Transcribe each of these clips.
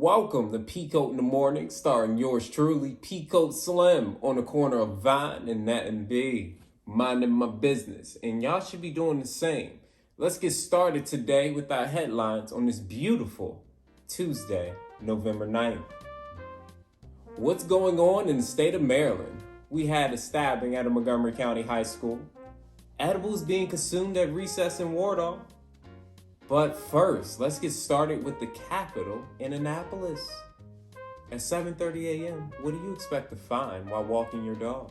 Welcome to PeaCoat In The Morning, starring yours truly, PeaCoat Slim, on the corner of Vine and Nat and B, minding my business, and y'all should be doing the same. Let's get started today with our headlines on this beautiful Tuesday, November 9th. What's going on in the state of Maryland? We had a stabbing at a Montgomery County high school, edibles being consumed at recess in Wardall. But first, let's get started with the Capitol in Annapolis. At 7:30 a.m., what do you expect to find while walking your dog?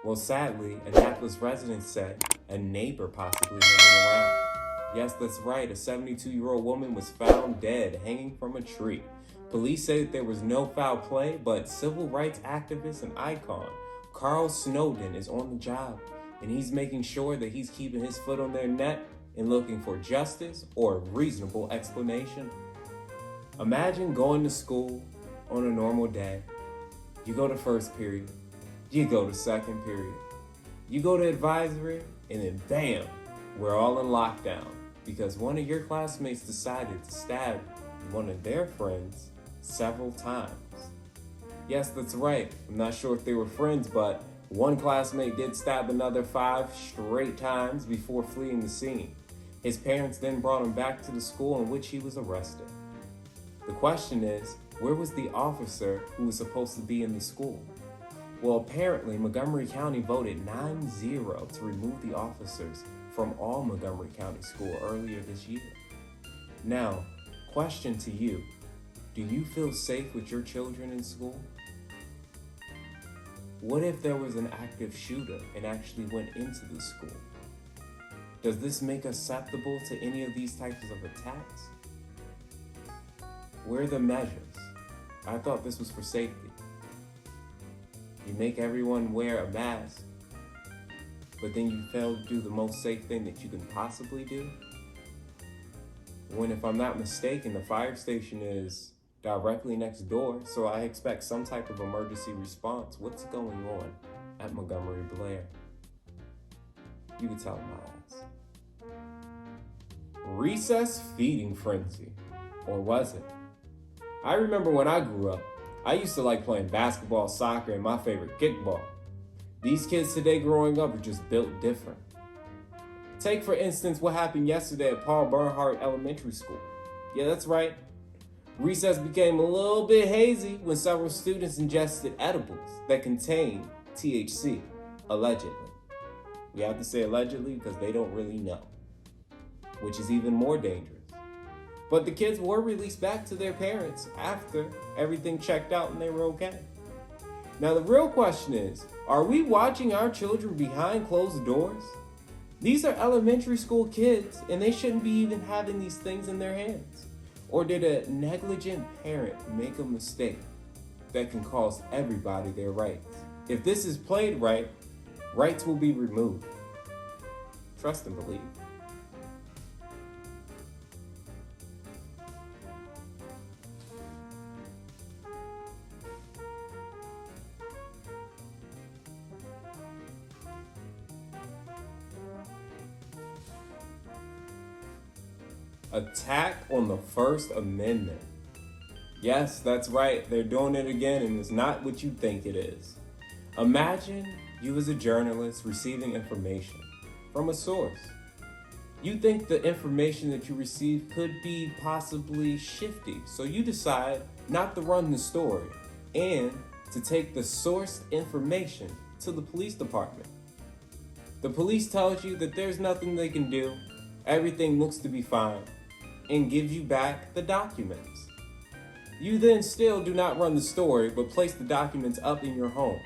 Well, sadly, Annapolis residents said a neighbor possibly hanging around. Yes, that's right, a 72-year-old woman was found dead hanging from a tree. Police say that there was no foul play, but civil rights activist and icon Carl Snowden is on the job, and he's making sure that he's keeping his foot on their neck and looking for justice or a reasonable explanation. Imagine going to school on a normal day. You go to first period, you go to second period, you go to advisory, and then bam, we're all in lockdown because one of your classmates decided to stab one of their friends several times. Yes, that's right. I'm not sure if they were friends, but one classmate did stab another 5 straight times before fleeing the scene. His parents then brought him back to the school in which he was arrested. The question is, where was the officer who was supposed to be in the school? Well, apparently Montgomery County voted 9-0 to remove the officers from all Montgomery County School earlier this year. Now, question to you, do you feel safe with your children in school? What if there was an active shooter and actually went into the school? Does this make us susceptible to any of these types of attacks? Where are the measures? I thought this was for safety. You make everyone wear a mask, but then you fail to do the most safe thing that you can possibly do? When, if I'm not mistaken, the fire station is directly next door, so I expect some type of emergency response. What's going on at Montgomery Blair? You can tell my ass. Recess feeding frenzy, or was it? I remember when I grew up, I used to like playing basketball, soccer, and my favorite, kickball. These kids today growing up are just built different. Take, for instance, what happened yesterday at Paul Bernhardt Elementary School. Yeah, that's right. Recess became a little bit hazy when several students ingested edibles that contained THC, allegedly. We have to say allegedly because they don't really know, which is even more dangerous. But the kids were released back to their parents after everything checked out and they were okay. Now the real question is, are we watching our children behind closed doors? These are elementary school kids and they shouldn't be even having these things in their hands. Or did a negligent parent make a mistake that can cost everybody their rights? If this is played right, rights will be removed. Trust and believe. Attack on the First Amendment. Yes, that's right. They're doing it again, and it's not what you think it is. Imagine you as a journalist receiving information from a source. You think the information that you receive could be possibly shifty, so you decide not to run the story and to take the sourced information to the police department. The police tells you that there's nothing they can do, everything looks to be fine, and gives you back the documents. You then still do not run the story, but place the documents up in your home.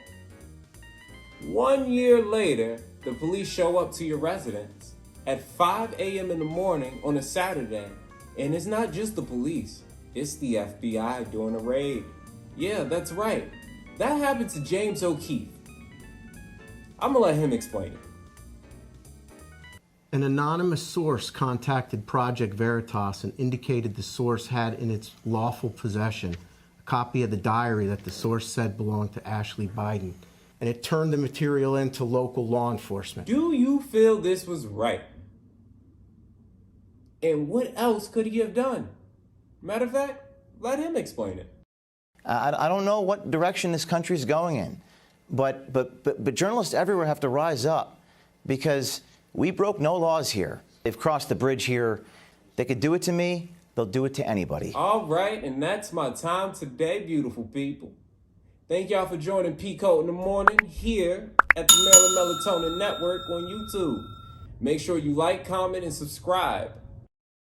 1 year later, the police show up to your residence at 5 a.m. in the morning on a Saturday, and it's not just the police, it's the FBI doing a raid. Yeah, that's right. That happened to James O'Keefe. I'm gonna let him explain it. An anonymous source contacted Project Veritas and indicated the source had in its lawful possession a copy of the diary that the source said belonged to Ashley Biden, and it turned the material into local law enforcement. Do you feel this was right? And what else could he have done? Matter of fact, Let him explain it. I don't know what direction this country's going in, but journalists everywhere have to rise up, because we broke no laws here. They've crossed the bridge here. They could do it to me, they'll do it to anybody. All right, and that's my time today, beautiful people. Thank y'all for joining PeaCoat in the Morning here at the Melatonin Network on YouTube. Make sure you like, comment, and subscribe.